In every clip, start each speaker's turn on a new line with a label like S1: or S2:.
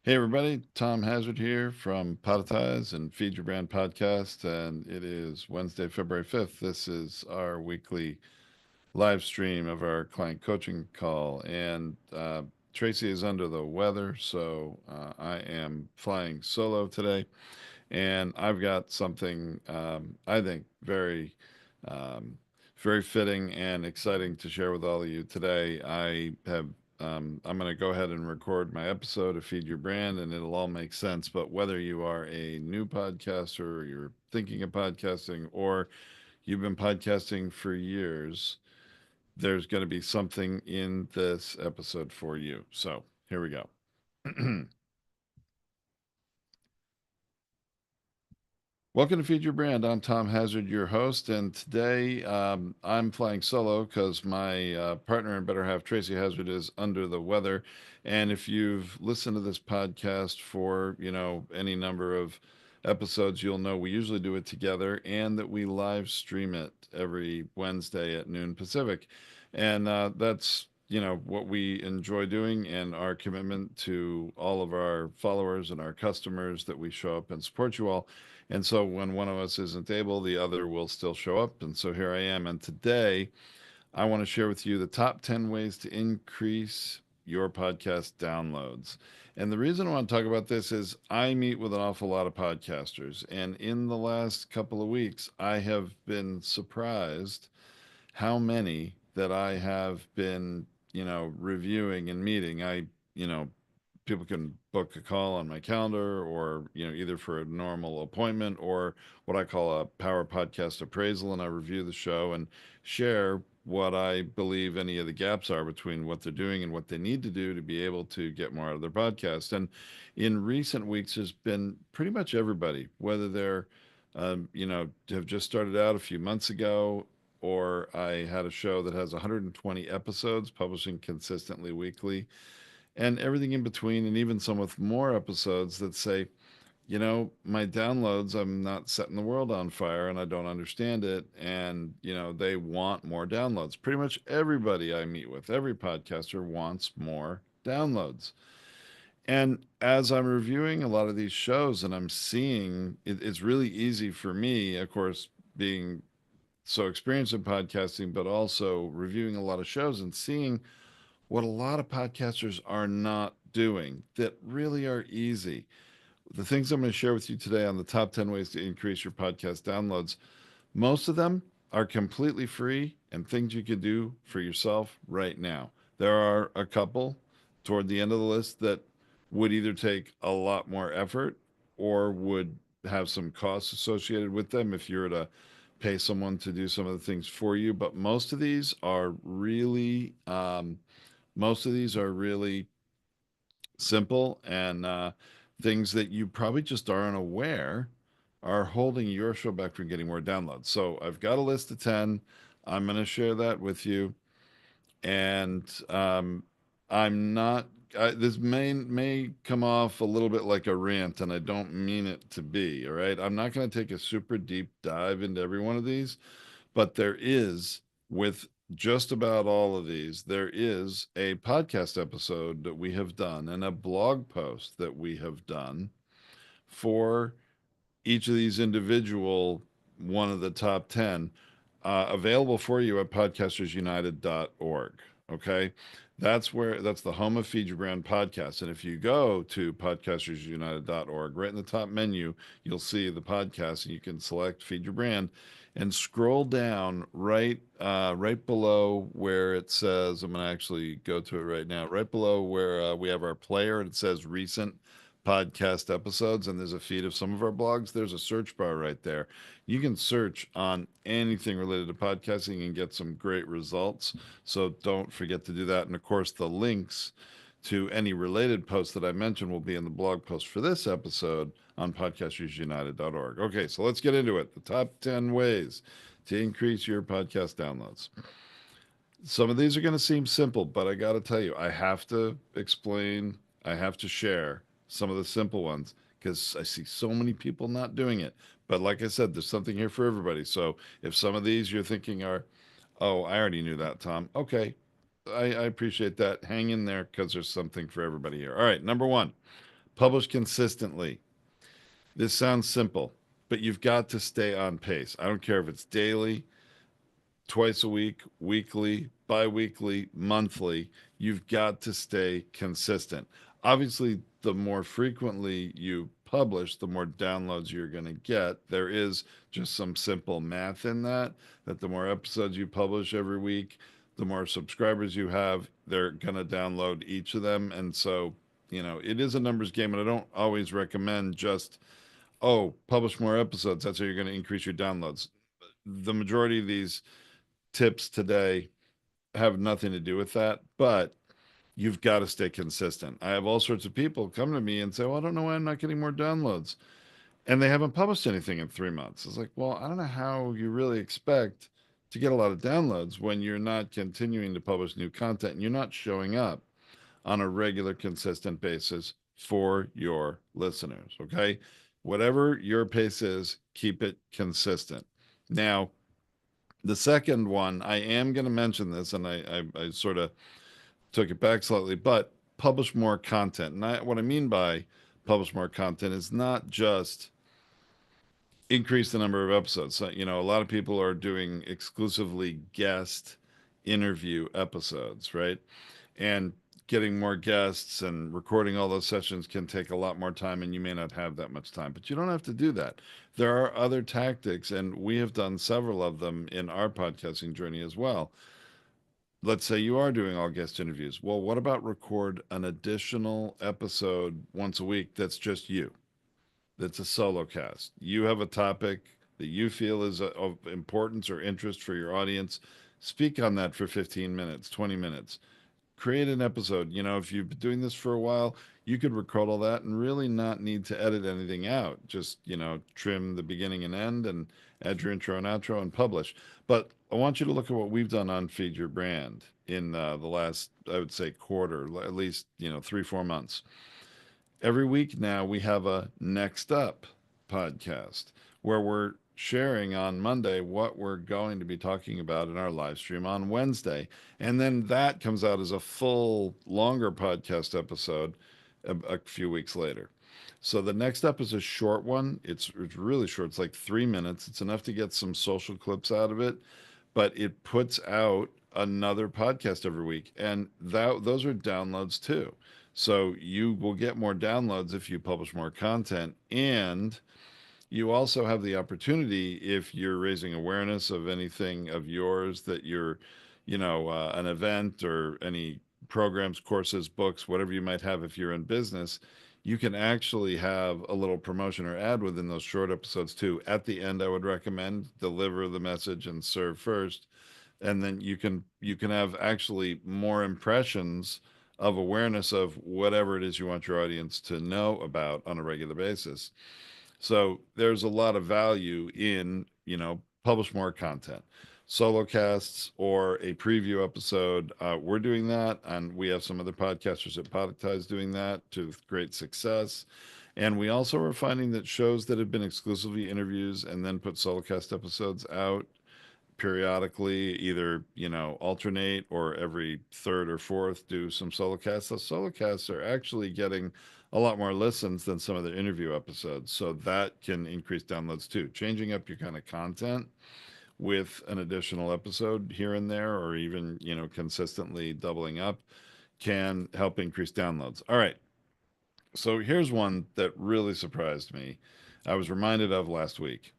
S1: Hey everybody, Tom Hazard here from Podetize and Feed Your Brand podcast, and it is Wednesday, February 5th. This is our weekly live stream of our client coaching call, and Tracy is under the weather, so I am flying solo today, and I've got something I think um, very fitting and exciting to share with all of you today. I'm going to go ahead and record my episode of Feed Your Brand, and it'll all make sense. But whether you are a new podcaster, or you're thinking of podcasting, or you've been podcasting for years, there's going to be something in this episode for you. So here we go. Welcome to Feed Your Brand. I'm Tom Hazard, your host, and today I'm flying solo because my partner and better half, Tracy Hazard, is under the weather. And if you've listened to this podcast for any number of episodes, you'll know we usually do it together, and that we live stream it every Wednesday at noon Pacific, and that's what we enjoy doing, and our commitment to all of our followers and our customers, that we show up and support you all. And so when one of us isn't able, the other will still show up. And so here I am. And today I want to share with you the top 10 ways to increase your podcast downloads. And the reason I want to talk about this is I meet with an awful lot of podcasters. And in the last couple of weeks, I have been surprised how many that I have been, reviewing and meeting. People can book a call on my calendar, or either for a normal appointment, or what I call a power podcast appraisal, and I review the show and share what I believe any of the gaps are between what they're doing and what they need to do to be able to get more out of their podcast. And in recent weeks, there's been pretty much everybody, whether they're have just started out a few months ago, or I had a show that has 120 episodes publishing consistently weekly, and everything in between, and even some with more episodes that say, my downloads, I'm not setting the world on fire and I don't understand it. And, they want more downloads. Pretty much everybody I meet with, every podcaster wants more downloads. And as I'm reviewing a lot of these shows and I'm seeing it's really easy for me, of course, being so experienced in podcasting, but also reviewing a lot of shows and seeing what a lot of podcasters are not doing that really are easy. The things I'm going to share with you today on the top 10 ways to increase your podcast downloads, most of them are completely free and things you can do for yourself right now. There are a couple toward the end of the list that would either take a lot more effort or would have some costs associated with them if you were to pay someone to do some of the things for you. But most of these are really simple, and things that you probably just aren't aware are holding your show back from getting more downloads. So I've got a list of 10. I'm going to share that with you. And I'm not, this may come off a little bit like a rant, and I don't mean it to be. All right. I'm not going to take a super deep dive into every one of these, but there is, with just about all of these, there is a podcast episode that we have done and a blog post that we have done for each of these individual one of the top 10, available for you at podcastersunited.org. Okay. That's the home of Feed Your Brand podcast. And if you go to podcastersunited.org, right in the top menu, you'll see the podcast, and you can select Feed Your Brand and scroll down right below where it says, I'm going to actually go to it right now, right below where we have our player, and it says recent podcast episodes, and there's a feed of some of our blogs. There's a search bar right there. You can search on anything related to podcasting and get some great results. So don't forget to do that. And of course, the links to any related posts that I mentioned will be in the blog post for this episode on podcastersunited.org. Okay, so let's get into it. The top 10 ways to increase your podcast downloads. Some of these are going to seem simple, but I got to tell you, I have to explain, I have to share some of the simple ones because I see so many people not doing it. But like I said, there's something here for everybody. So if some of these you're thinking are, oh, I already knew that, Tom. Okay, I appreciate that. Hang in there because there's something for everybody here. All right, number one, Publish consistently. This sounds simple, but you've got to stay on pace. I don't care if it's daily, twice a week, weekly, bi weekly, monthly. You've got to stay consistent. Obviously, the more frequently you publish, the more downloads you're going to get. There is just some simple math in that, that the more episodes you publish every week, the more subscribers you have, they're going to download each of them. And so, it is a numbers game, and I don't always recommend just, oh, publish more episodes. That's how you're going to increase your downloads. The majority of these tips today have nothing to do with that, but you've got to stay consistent. I have all sorts of people come to me and say, well, I don't know why I'm not getting more downloads. And they haven't published anything in 3 months. It's like, well, I don't know how you really expect to get a lot of downloads when you're not continuing to publish new content and you're not showing up on a regular, consistent basis for your listeners. Okay. Whatever your pace is, keep it consistent. Now, the second one, I am going to mention this, and I sort of took it back slightly, but publish more content. And what I mean by publish more content is not just increase the number of episodes. So, a lot of people are doing exclusively guest interview episodes, right? And getting more guests and recording all those sessions can take a lot more time, and you may not have that much time, but you don't have to do that. There are other tactics, and we have done several of them in our podcasting journey as well. Let's say you are doing all guest interviews. Well, what about record an additional episode once a week that's just you? That's a solo cast. You have a topic that you feel is of importance or interest for your audience. Speak on that for 15 minutes, 20 minutes. Create an episode. If you've been doing this for a while, you could record all that and really not need to edit anything out. Just, trim the beginning and end and add your intro and outro and publish. But I want you to look at what we've done on Feed Your Brand in the last, I would say, quarter, at least, 3, 4 months. Every week now, we have a Next Up podcast where we're sharing on Monday what we're going to be talking about in our live stream on Wednesday. And then that comes out as a full, longer podcast episode a few weeks later. So the Next Up is a short one. It's really short. It's like 3 minutes. It's enough to get some social clips out of it, but it puts out another podcast every week. And those are downloads too. So you will get more downloads if you publish more content. And you also have the opportunity, if you're raising awareness of anything of yours that you're, an event or any programs, courses, books, whatever you might have, if you're in business, you can actually have a little promotion or ad within those short episodes too. At the end, I would recommend deliver the message and serve first. And then you can have actually more impressions of awareness of whatever it is you want your audience to know about on a regular basis. So there's a lot of value in, publish more content, solo casts or a preview episode. We're doing that, and we have some other podcasters at Podetize doing that to great success. And we also are finding that shows that have been exclusively interviews and then put solo cast episodes out periodically, either, alternate or every third or fourth do some solo casts. Those solo casts are actually getting a lot more listens than some of the interview episodes. So that can increase downloads too. Changing up your kind of content with an additional episode here and there, or even, consistently doubling up, can help increase downloads. All right. So here's one that really surprised me. I was reminded of last week.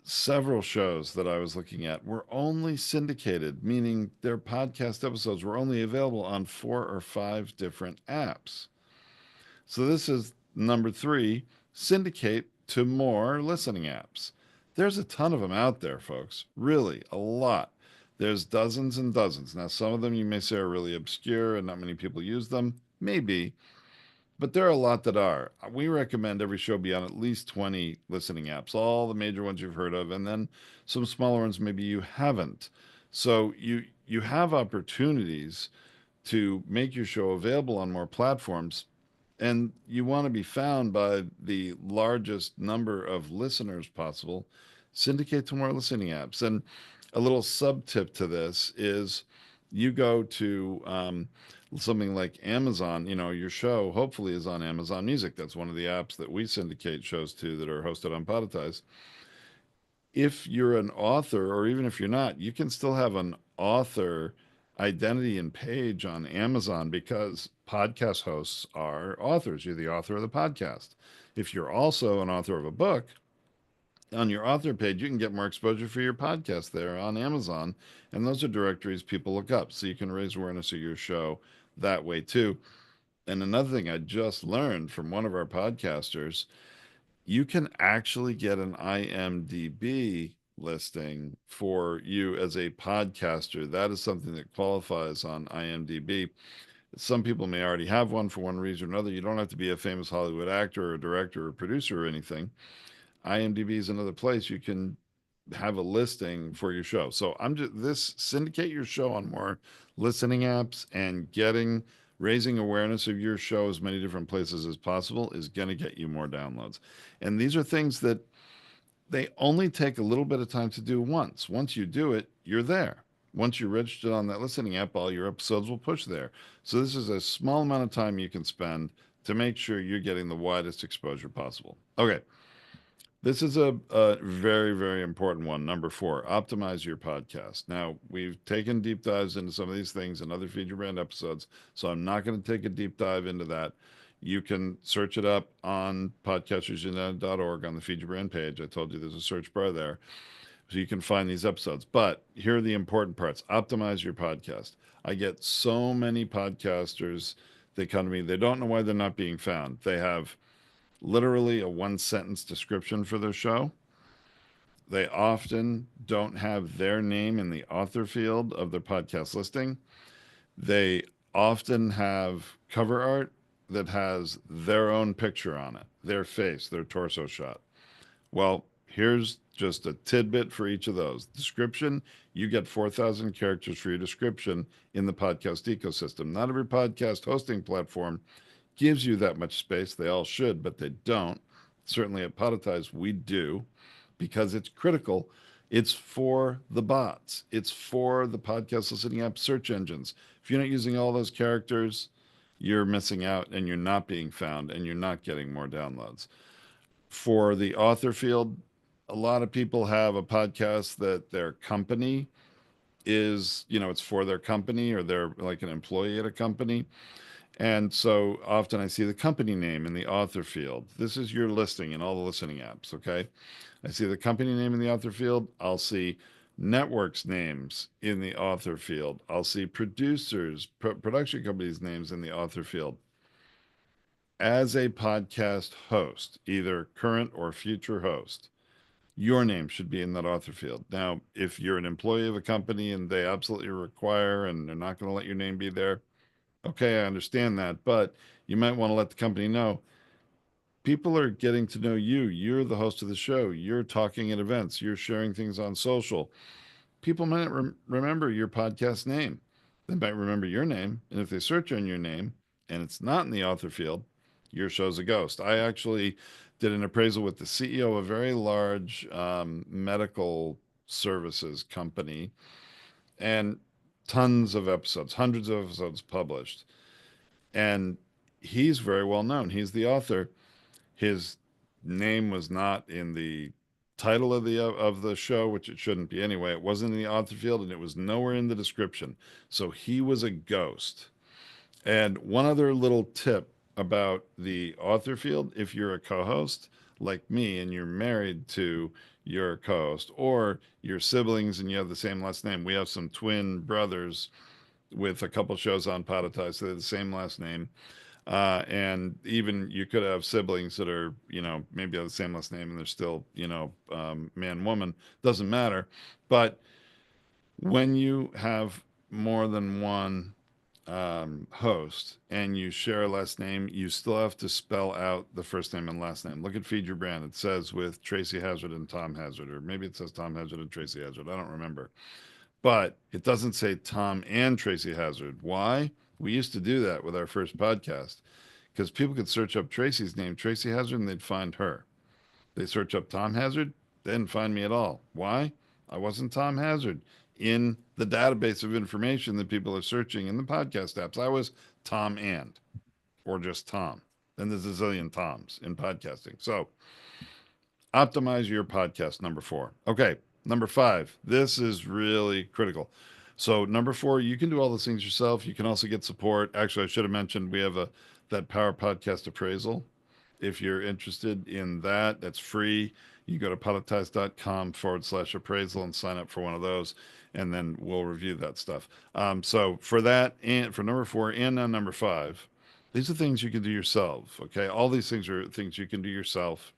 S1: Several shows that I was looking at were only syndicated, meaning their podcast episodes were only available on 4 or 5 different apps. So this is number 3, syndicate to more listening apps. There's a ton of them out there, folks. Really, a lot. There's dozens and dozens. Now, some of them you may say are really obscure and not many people use them. Maybe. But there are a lot that are. We recommend every show be on at least 20 listening apps, all the major ones you've heard of, and then some smaller ones maybe you haven't. So you have opportunities to make your show available on more platforms, and you want to be found by the largest number of listeners possible. Syndicate to more listening apps. And a little sub tip to this is you go to something like Amazon, your show hopefully is on Amazon Music. That's one of the apps that we syndicate shows to that are hosted on Podetize. If you're an author, or even if you're not, you can still have an author identity and page on Amazon because podcast hosts are authors. You're the author of the podcast. If you're also an author of a book, on your author page, you can get more exposure for your podcast there on Amazon. And those are directories people look up. So you can raise awareness of your show that way too. And another thing I just learned from one of our podcasters, you can actually get an IMDb listing for you as a podcaster. That is something that qualifies on IMDb. Some people may already have one for one reason or another. You don't have to be a famous Hollywood actor or director or producer or anything. IMDb is another place you can have a listing for your show. So I'm just this syndicate your show on more listening apps and getting raising awareness of your show as many different places as possible is going to get you more downloads. And these are things that they only take a little bit of time to do once. Once you do it, you're there. Once you're registered on that listening app, all your episodes will push there. So this is a small amount of time you can spend to make sure you're getting the widest exposure possible. Okay, this is a very, very important one. Number four, optimize your podcast. Now, we've taken deep dives into some of these things in other Feed Your Brand episodes, so I'm not going to take a deep dive into that. You can search it up on podcastersunited.org on the Feed Your Brand page. I told you there's a search bar there, so you can find these episodes. But here are the important parts. Optimize your podcast. I get so many podcasters, they come to me, they don't know why they're not being found. They have literally a one sentence description for their show. They often don't have their name in the author field of their podcast listing. They often have cover art that has their own picture on it, their face, their torso shot. Well, here's just a tidbit for each of those. Description, you get 4,000 characters for your description in the podcast ecosystem. Not every podcast hosting platform gives you that much space. They all should, but they don't. Certainly at Podetize, we do because it's critical. It's for the bots, it's for the podcast listening app search engines. If you're not using all those characters, you're missing out and you're not being found and you're not getting more downloads. For the author field, a lot of people have a podcast that their company is, it's for their company or they're like an employee at a company. And so often I see the company name in the author field. This is your listing in all the listening apps, okay? I see the company name in the author field. I'll see networks names in the author field. I'll see producers, production companies names in the author field. As a podcast host, either current or future host, your name should be in that author field. Now, if you're an employee of a company and they absolutely require and they're not going to let your name be there, okay, I understand that, but you might want to let the company know people are getting to know you. You're the host of the show. You're talking at events. You're sharing things on social. People might remember your podcast name. They might remember your name. And if they search on your name and it's not in the author field, your show's a ghost. I actually did an appraisal with the CEO of a very large medical services company and tons of episodes, hundreds of episodes published. And he's very well known. He's the author. His name was not in the title of the show, which it shouldn't be anyway. It wasn't in the author field, and it was nowhere in the description. So he was a ghost. And one other little tip about the author field: if you're a co-host like me and you're married to your co-host, or your siblings and you have the same last name, we have some twin brothers with a couple shows on Podetize, so they're the same last name. And even you could have siblings that are, maybe have the same last name and they're still, man, woman, doesn't matter. But when you have more than one host and you share a last name, you still have to spell out the first name and last name. Look at Feed Your Brand. It says with Tracy Hazard and Tom Hazard, or maybe it says Tom Hazard and Tracy Hazard. I don't remember. But it doesn't say Tom and Tracy Hazard. Why? We used to do that with our first podcast because people could search up Tracy's name, Tracy Hazard, and they'd find her. They search up Tom Hazard, they didn't find me at all. Why? I wasn't Tom Hazard. in the database of information that people are searching in the podcast apps. I was Tom and, or just Tom. And there's a zillion Toms in podcasting. So optimize your podcast, number four. Okay, number five. This is really critical. So number four, you can do all those things yourself. You can also get support. Actually, I should have mentioned we have a that Power Podcast appraisal. If you're interested in that, that's free. You go to podetize.com/appraisal and sign up for one of those, and then we'll review that stuff. So for that and for number four and on number five, these are things you can do yourself. Okay, all these things are things you can do yourself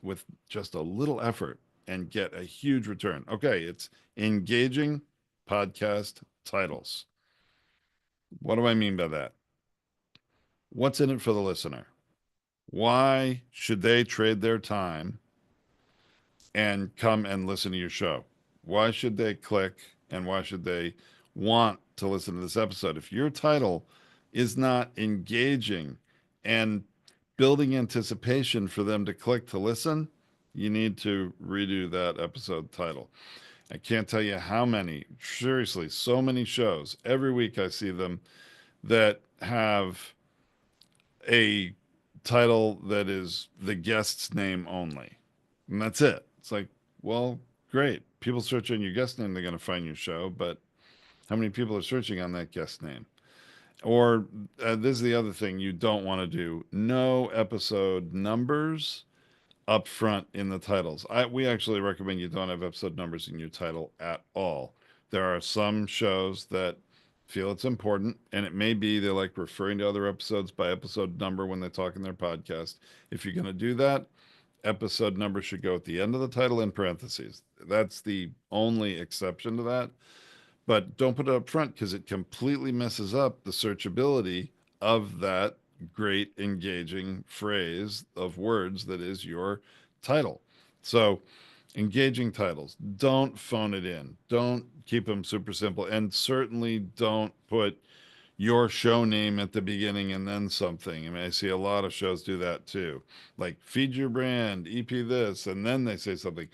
S1: with just a little effort and get a huge return. Okay, it's engaging podcast titles. What do I mean by that? What's in it for the listener? Why should they trade their time and come and listen to your show? Why should they click and why should they want to listen to this episode? If your title is not engaging and building anticipation for them to click to listen, you need to redo that episode title. I can't tell you how many, seriously, so many shows. Every week I see them that have a title that is the guest's name only. And that's it. It's like, well, great. People search on your guest name, they're going to find your show, but how many people are searching on that guest name? Or this is the other thing you don't want to do: no episode numbers up front in the titles. We actually recommend you don't have episode numbers in your title at all. There are some shows that feel it's important, and it may be they like referring to other episodes by episode number when they talk in their podcast. If you're going to do that, episode number should go at the end of the title in parentheses. That's the only exception to that. But don't put it up front because it completely messes up the searchability of that great engaging phrase of words that is your title. So, engaging titles. Don't phone it in. Don't keep them super simple. And certainly don't put your show name at the beginning and then something. I mean, I see a lot of shows do that too. Like feed your brand, EP this, and then they say something.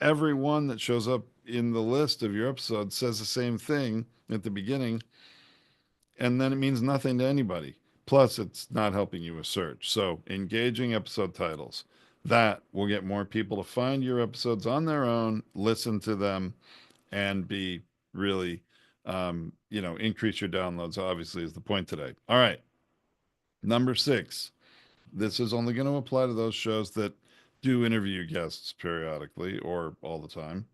S1: Every one that shows up in the list of your episodes says the same thing at the beginning, and then it means nothing to anybody. Plus, it's not helping you with search. So, engaging episode titles. That will get more people to find your episodes on their own, listen to them, and be really, increase your downloads, obviously, is the point today. All right. Number six. This is only going to apply to those shows that do interview guests periodically or all the time.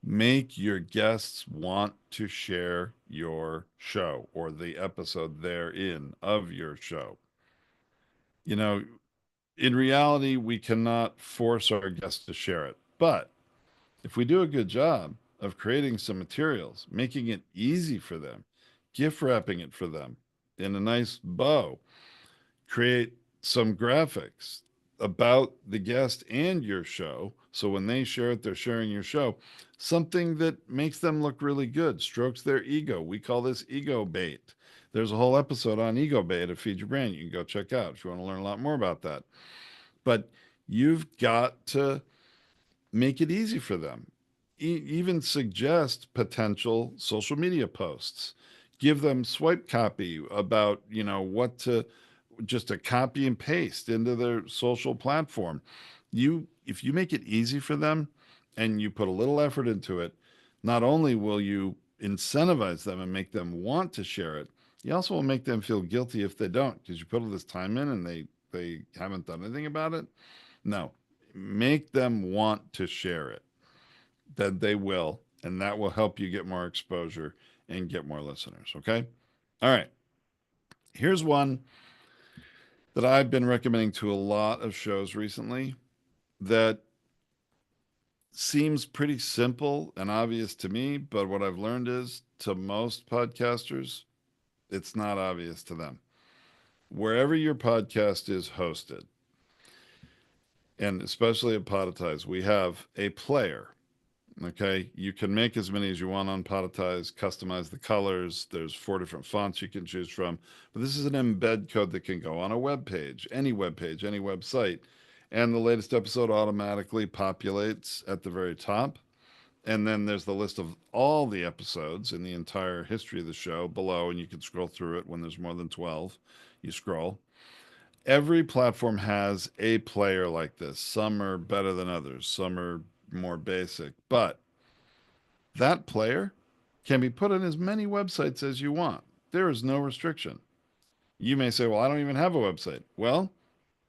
S1: Make your guests want to share your show or the episode they're in of your show. You know, in reality, we cannot force our guests to share it. But if we do a good job of creating some materials, making it easy for them, gift wrapping it for them in a nice bow, create some graphics about the guest and your show. So when they share it, they're sharing your show. Something that makes them look really good, strokes their ego. We call this ego bait. There's a whole episode on ego bait at Feed Your Brand. You can go check out if you want to learn a lot more about that. But you've got to make it easy for them. Even suggest potential social media posts. Give them swipe copy about, what to just a copy and paste into their social platform. If you make it easy for them and you put a little effort into it, not only will you incentivize them and make them want to share it, you also will make them feel guilty if they don't, because you put all this time in and they haven't done anything about it. No, make them want to share it. Then they will, and that will help you get more exposure and get more listeners. Okay. All right. Here's one that I've been recommending to a lot of shows recently that seems pretty simple and obvious to me, but what I've learned is to most podcasters, it's not obvious to them. Wherever your podcast is hosted, and especially at Podetize, we have a player. Okay, you can make as many as you want on Podetize, customize the colors. There's 4 different fonts you can choose from. But this is an embed code that can go on a web page, any website. And the latest episode automatically populates at the very top. And then there's the list of all the episodes in the entire history of the show below, and you can scroll through it when there's more than 12. You scroll. Every platform has a player like this. Some are better than others, some are more basic, but that player can be put on as many websites as you want. There is no restriction. You may say, well, I don't even have a website. Well,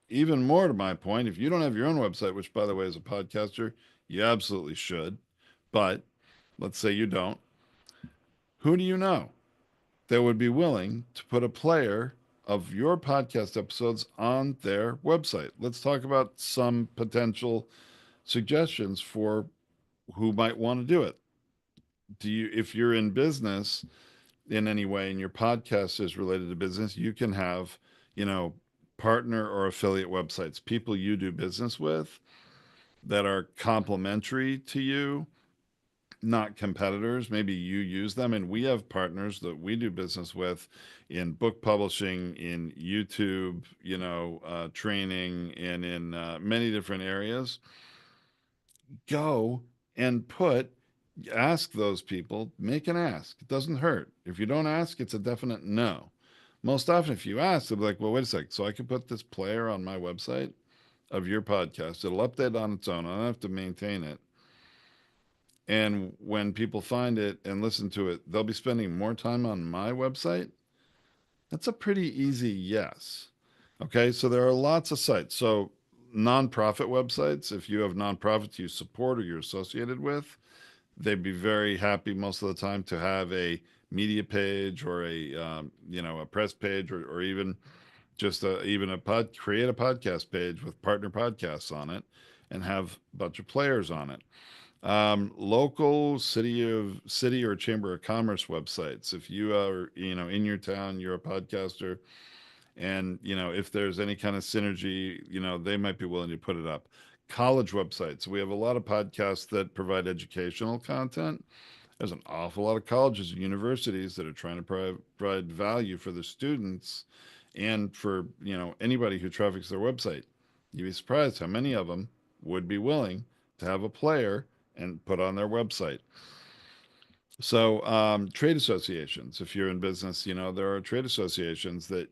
S1: even more to my point, if you don't have your own website, which by the way, as a podcaster, you absolutely should, but let's say you don't, who do you know that would be willing to put a player of your podcast episodes on their website? Let's talk about some potential suggestions for who might want to do it. Do you, if you're in business in any way and your podcast is related to business, you can have, you know, partner or affiliate websites, people you do business with that are complementary to you, not competitors. Maybe you use them. And we have partners that we do business with in book publishing, in YouTube, training, and in many different areas. Go and ask those people, make an ask. It doesn't hurt. If you don't ask, it's a definite no. Most often, if you ask, they'll be like, well, wait a second. So I can put this player on my website of your podcast. It'll update on its own. I don't have to maintain it. And when people find it and listen to it, they'll be spending more time on my website. That's a pretty easy yes. Okay, so there are lots of sites. So, nonprofit websites, if you have nonprofits you support or you're associated with, they'd be very happy most of the time to have a media page or a press page or even just create a podcast page with partner podcasts on it and have a bunch of players on it. Local city or chamber of commerce websites. If you are, in your town, you're a podcaster, and if there's any kind of synergy, they might be willing to put it up. College websites. We have a lot of podcasts that provide educational content. There's an awful lot of colleges and universities that are trying to provide value for the students and for anybody who traffics their website. You'd be surprised how many of them would be willing to have a player and put on their website. So, trade associations, if you're in business, there are trade associations that,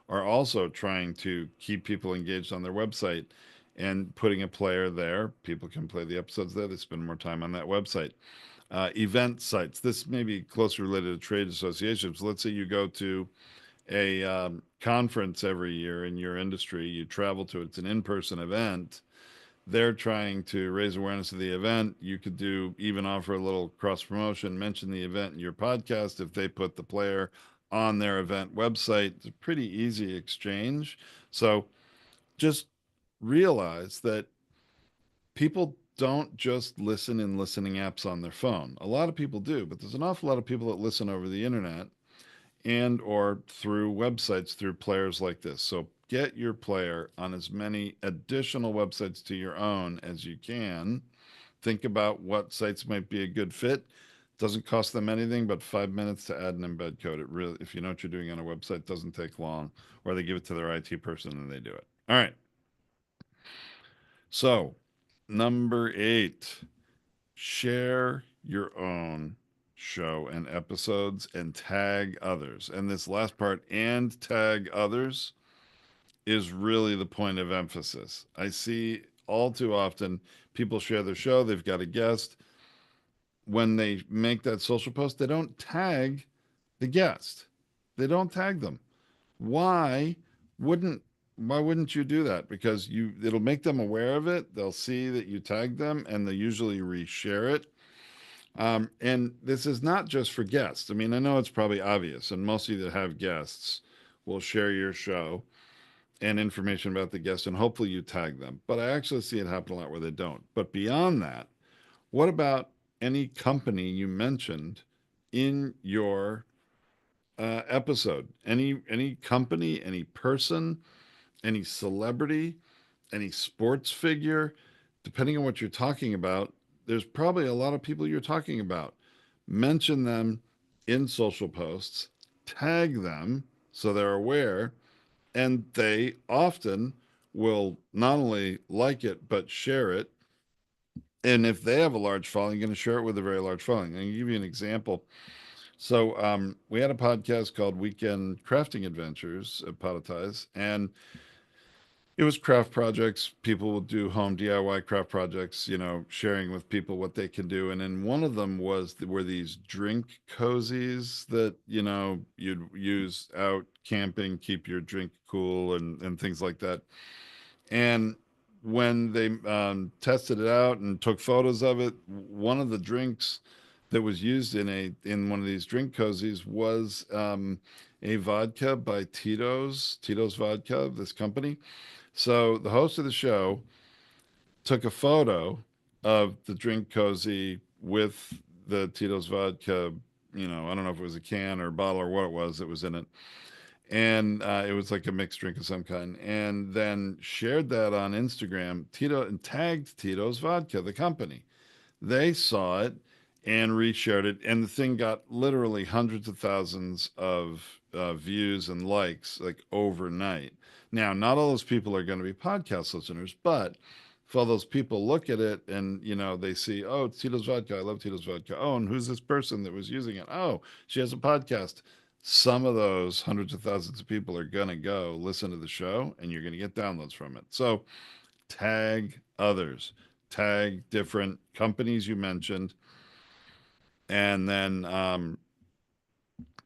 S1: are also trying to keep people engaged on their website and putting a player there. People can play the episodes there. They spend more time on that website. Event sites. This may be closely related to trade associations. Let's say you go to a conference every year in your industry, you travel to it's an in-person event. They're trying to raise awareness of the event. You could even offer a little cross promotion, mention the event in your podcast if they put the player on their event website. It's a pretty easy exchange. So just realize that people don't just listen in listening apps on their phone. A lot of people do, but there's an awful lot of people that listen over the internet and or through websites through players like this. So get your player on as many additional websites to your own as you can. Think about what sites might be a good fit. Doesn't cost them anything but 5 minutes to add an embed code. It really, if you know what you're doing on a website, doesn't take long, or they give it to their IT person and they do it. All right. So, number 8, share your own show and episodes and tag others. And this last part, and tag others, is really the point of emphasis. I see all too often people share their show, they've got a guest. When they make that social post, they don't tag the guest. They don't tag them. Why wouldn't why wouldn't you do that? Because it'll make them aware of it. They'll see that you tagged them and they usually reshare it. And this is not just for guests. I mean, I know it's probably obvious, and most of you that have guests will share your show and information about the guest, and hopefully you tag them. But I actually see it happen a lot where they don't. But beyond that, what about any company you mentioned in your episode? Any company, any person, any celebrity, any sports figure, depending on what you're talking about, there's probably a lot of people you're talking about. Mention them in social posts, tag them so they're aware, and they often will not only like it, but share it And if they have a large following, you're going to share it with a very large following. I'll give you an example. So we had a podcast called Weekend Crafting Adventures at Podetize, and it was craft projects. People would do home DIY craft projects, sharing with people what they can do. And then one of them were these drink cozies that, you'd use out camping, keep your drink cool and things like that. And when they tested it out and took photos of it, one of the drinks that was used in one of these drink cozies was a vodka by Tito's Vodka, this company. So the host of the show took a photo of the drink cozy with the Tito's vodka. I don't know if it was a can or a bottle or what it was that was in it, and it was like a mixed drink of some kind. And then shared that on Instagram. Tito and tagged Tito's Vodka, the company. They saw it and reshared it, and the thing got literally hundreds of thousands of views and likes like overnight. Now, not all those people are going to be podcast listeners, but if all those people look at it and they see, oh, it's Tito's Vodka. I love Tito's Vodka. Oh, and who's this person that was using it? Oh, she has a podcast. Some of those hundreds of thousands of people are going to go listen to the show, and you're going to get downloads from it. So tag others, tag different companies you mentioned, and then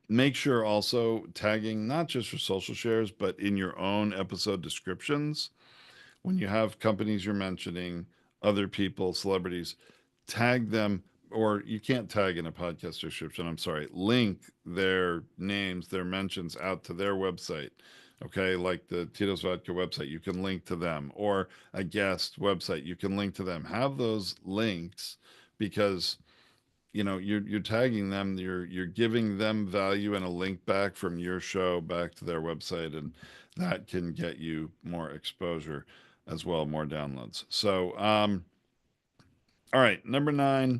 S1: make sure also tagging not just for social shares, but in your own episode descriptions. When you have companies you're mentioning, other people, celebrities, tag them, or you can't tag in a podcast description, I'm sorry, link their names, their mentions out to their website. Okay, like the Tito's Vodka website, you can link to them, or a guest website, you can link to them. Have those links because you're tagging them, you're giving them value and a link back from your show back to their website, and that can get you more exposure as well, more downloads. So all right, number 9,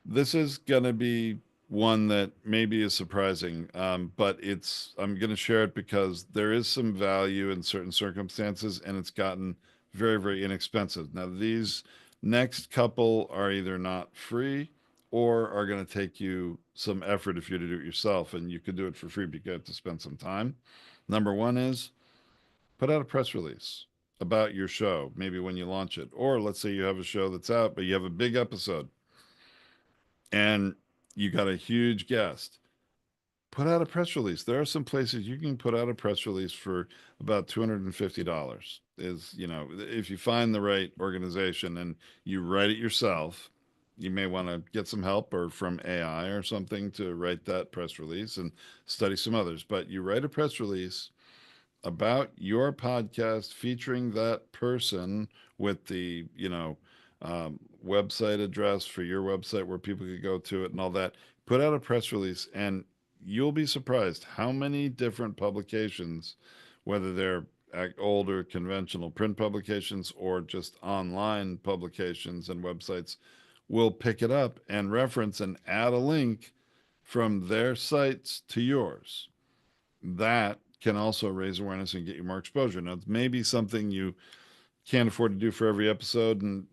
S1: this is gonna be one that maybe is surprising, but I'm gonna share it because there is some value in certain circumstances, and it's gotten very, very inexpensive. Now, these next couple are either not free or are going to take you some effort if you're to do it yourself, and you could do it for free, but you have to spend some time. Number one is put out a press release about your show, maybe when you launch it. Or let's say you have a show that's out, but you have a big episode and you got a huge guest. Put out a press release. There are some places you can put out a press release for about $250. If you find the right organization and you write it yourself, you may want to get some help or from AI or something to write that press release and study some others. But you write a press release about your podcast featuring that person with the website address for your website where people could go to it and all that. Put out a press release, and you'll be surprised how many different publications, whether they're older conventional print publications or just online publications and websites, will pick it up and reference and add a link from their sites to yours. That can also raise awareness and get you more exposure. Now, it's maybe something you can't afford to do for every episode. And,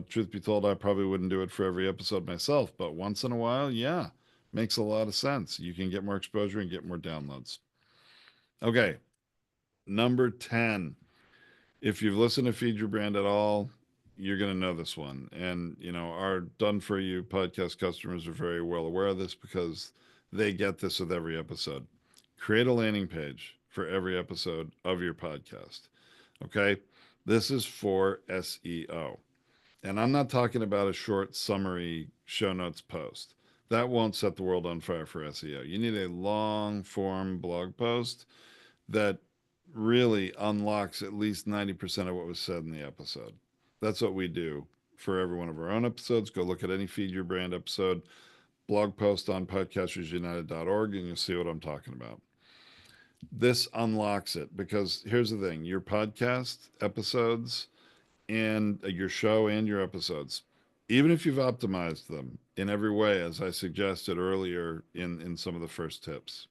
S1: truth be told, I probably wouldn't do it for every episode myself. But once in a while, yeah, makes a lot of sense. You can get more exposure and get more downloads. Okay, number 10. If you've listened to Feed Your Brand at all, you're going to know this one. And, our Done For You podcast customers are very well aware of this because they get this with every episode. Create a landing page for every episode of your podcast. Okay. This is for SEO. And I'm not talking about a short summary show notes post. That won't set the world on fire for SEO. You need a long form blog post that really unlocks at least 90% of what was said in the episode. That's what we do for every one of our own episodes. Go look at any Feed Your Brand episode, blog post on podcastersunited.org, and you'll see what I'm talking about. This unlocks it because here's the thing: your podcast episodes and your show and your episodes, even if you've optimized them in every way, as I suggested earlier in some of the first tips,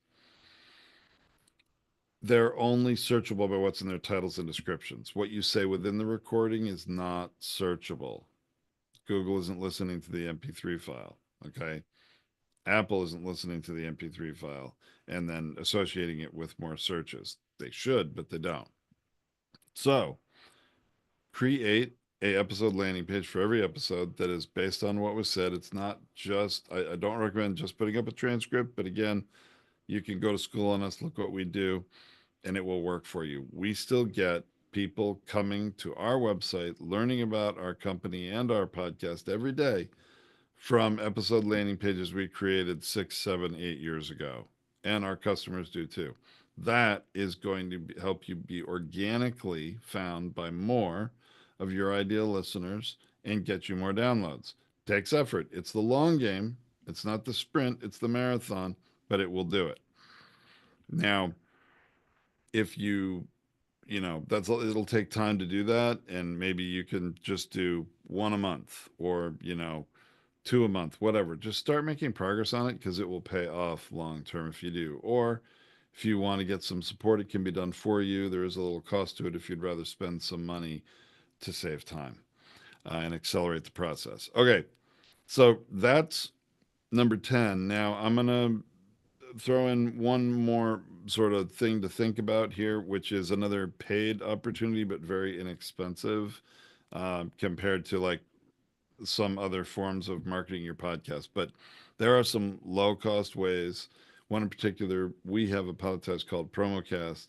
S1: they're only searchable by what's in their titles and descriptions. What you say within the recording is not searchable. Google isn't listening to the MP3 file. Okay. Apple isn't listening to the MP3 file and then associating it with more searches. They should, but they don't. So create a episode landing page for every episode that is based on what was said. It's not just, I don't recommend just putting up a transcript, but again, you can go to school on us, look what we do, and it will work for you. We still get people coming to our website, learning about our company and our podcast every day from episode landing pages we created 6, 7, 8 years ago. And our customers do too. That is going to help you be organically found by more of your ideal listeners and get you more downloads. Takes effort. It's the long game. It's not the sprint, it's the marathon, but it will do it. Now, if that's it'll take time to do that, and maybe you can just do one a month, or two a month, whatever. Just start making progress on it, because it will pay off long term if you do. Or if you want to get some support, it can be done for you. There is a little cost to it if you'd rather spend some money to save time and accelerate the process. Okay, so that's number 10. Now I'm going to throw in one more sort of thing to think about here, which is another paid opportunity, but very inexpensive compared to like some other forms of marketing your podcast. But there are some low cost ways. One in particular, we have a podcast called Promocast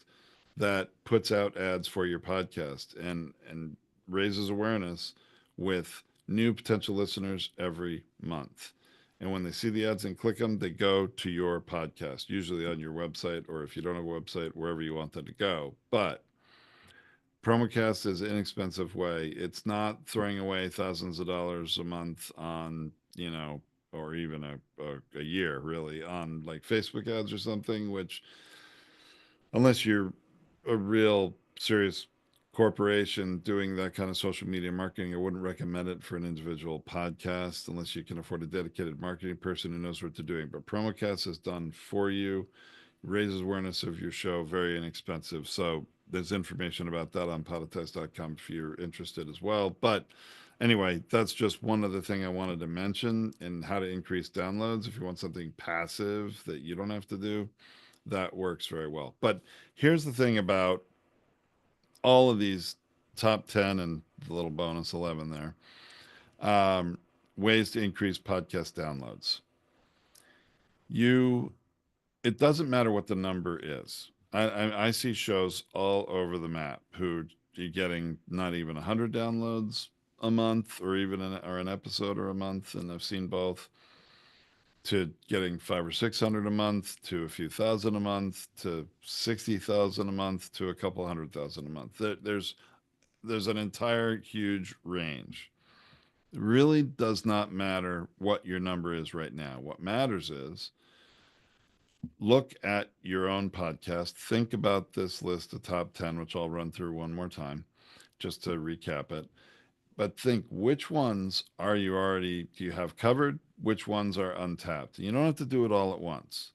S1: that puts out ads for your podcast and raises awareness with new potential listeners every month. And when they see the ads and click them, they go to your podcast, usually on your website, or if you don't have a website, wherever you want them to go. But Promocast is an inexpensive way. It's not throwing away thousands of dollars a month on, or even a year, really, on like Facebook ads or something, which, unless you're a real serious corporation doing that kind of social media marketing, I wouldn't recommend it for an individual podcast unless you can afford a dedicated marketing person who knows what they're doing. But Promocast is done for you, raises awareness of your show, very inexpensive. So there's information about that on podetize.com if you're interested as well. But anyway, that's just one other thing I wanted to mention in how to increase downloads. If you want something passive that you don't have to do, that works very well. But here's the thing about all of these top 10 and the little bonus 11 there, ways to increase podcast downloads. It doesn't matter what the number is. I see shows all over the map who are getting not even 100 downloads a month, or even an episode or a month, and I've seen both, to getting 500 or 600 a month, to a few thousand a month, to 60,000 a month, to a couple 100,000 a month. There's an entire huge range. It really does not matter what your number is right now. What matters is, look at your own podcast. Think about this list of top 10, which I'll run through one more time just to recap it. But think, which ones do you have covered? Which ones are untapped? You don't have to do it all at once.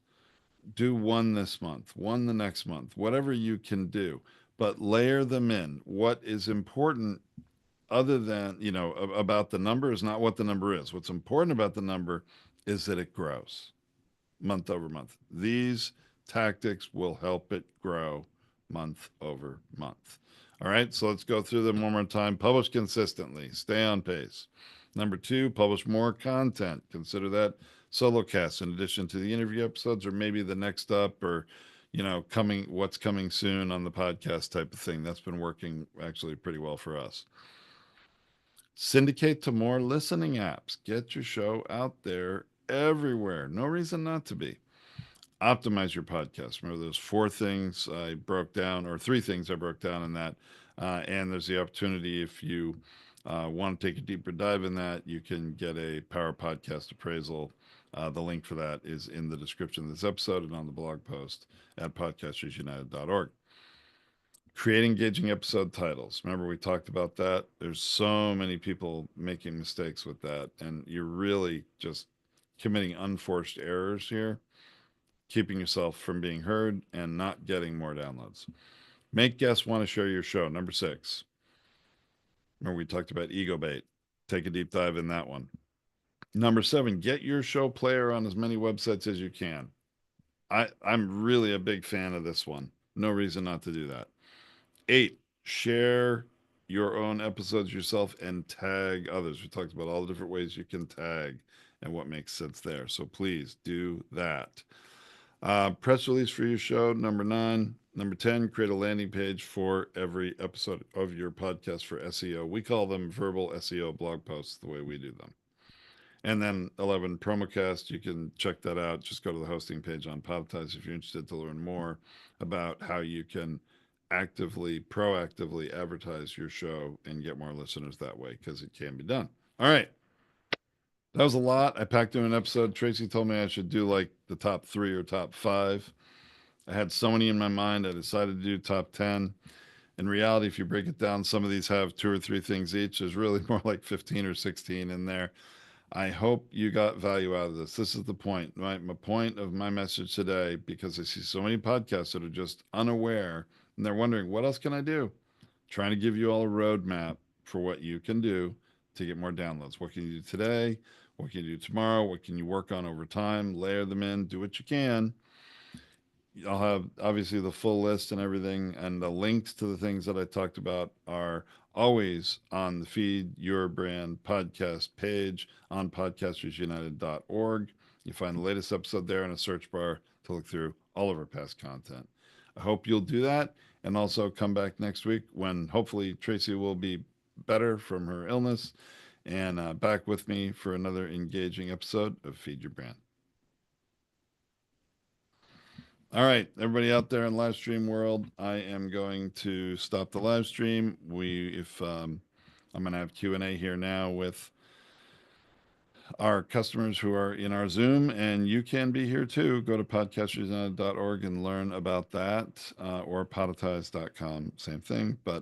S1: Do one this month, one the next month, whatever you can do, but layer them in. What is important, other than, about the number, is not what the number is. What's important about the number is that it grows month over month. These tactics will help it grow month over month. All right, so let's go through them one more time. Publish consistently, stay on pace. Number 2, publish more content. Consider that solo casts in addition to the interview episodes, or maybe the next up, or what's coming soon on the podcast type of thing. That's been working actually pretty well for us. Syndicate to more listening apps. Get your show out there everywhere. No reason not to be. Optimize your podcast. Remember those 4 things I broke down, or 3 things I broke down in that. And there's the opportunity, if you want to take a deeper dive in that, you can get a Power Podcast appraisal. The link for that is in the description of this episode and on the blog post at podcastersunited.org. Create engaging episode titles. Remember, we talked about that. There's so many people making mistakes with that, and you're really just committing unforced errors here, keeping yourself from being heard and not getting more downloads. Make guests want to share your show. Number 6. Remember, we talked about ego bait. take a deep dive in that one. Number 7, get your show player on as many websites as you can. I'm really a big fan of this one. No reason not to do that. 8, share your own episodes yourself and tag others. We talked about all the different ways you can tag and what makes sense there. So please do that. Press release for your show, number 9. Number 10, create a landing page for every episode of your podcast for SEO. We call them verbal SEO blog posts, the way we do them. And then 11, Promocast. You can check that out. Just go to the hosting page on Podtize if you're interested to learn more about how you can proactively advertise your show and get more listeners that way, because it can be done. All right. That was a lot. I packed in an episode. Tracy told me I should do like the top 3 or top 5. I had so many in my mind. I decided to do top 10. In reality, if you break it down, some of these have 2 or 3 things each. There's really more like 15 or 16 in there. I hope you got value out of this. This is the point, right? My point of my message today, because I see so many podcasts that are just unaware and they're wondering, what else can I do? Trying to give you all a roadmap for what you can do to get more downloads. What can you do today? What can you do tomorrow? What can you work on over time? Layer them in, do what you can. I'll have obviously the full list and everything, and the links to the things that I talked about are always on the Feed Your Brand podcast page on podcastersunited.org. You find the latest episode there in a search bar to look through all of our past content. I hope you'll do that, and also come back next week when hopefully Tracy will be better from her illness and back with me for another engaging episode of Feed Your Brand. All right, everybody out there in live stream world, I am going to stop the live stream. I'm going to have Q&A here now with our customers who are in our Zoom, and you can be here too. Go to podcastersunited.org and learn about that, or podetize.com, same thing. But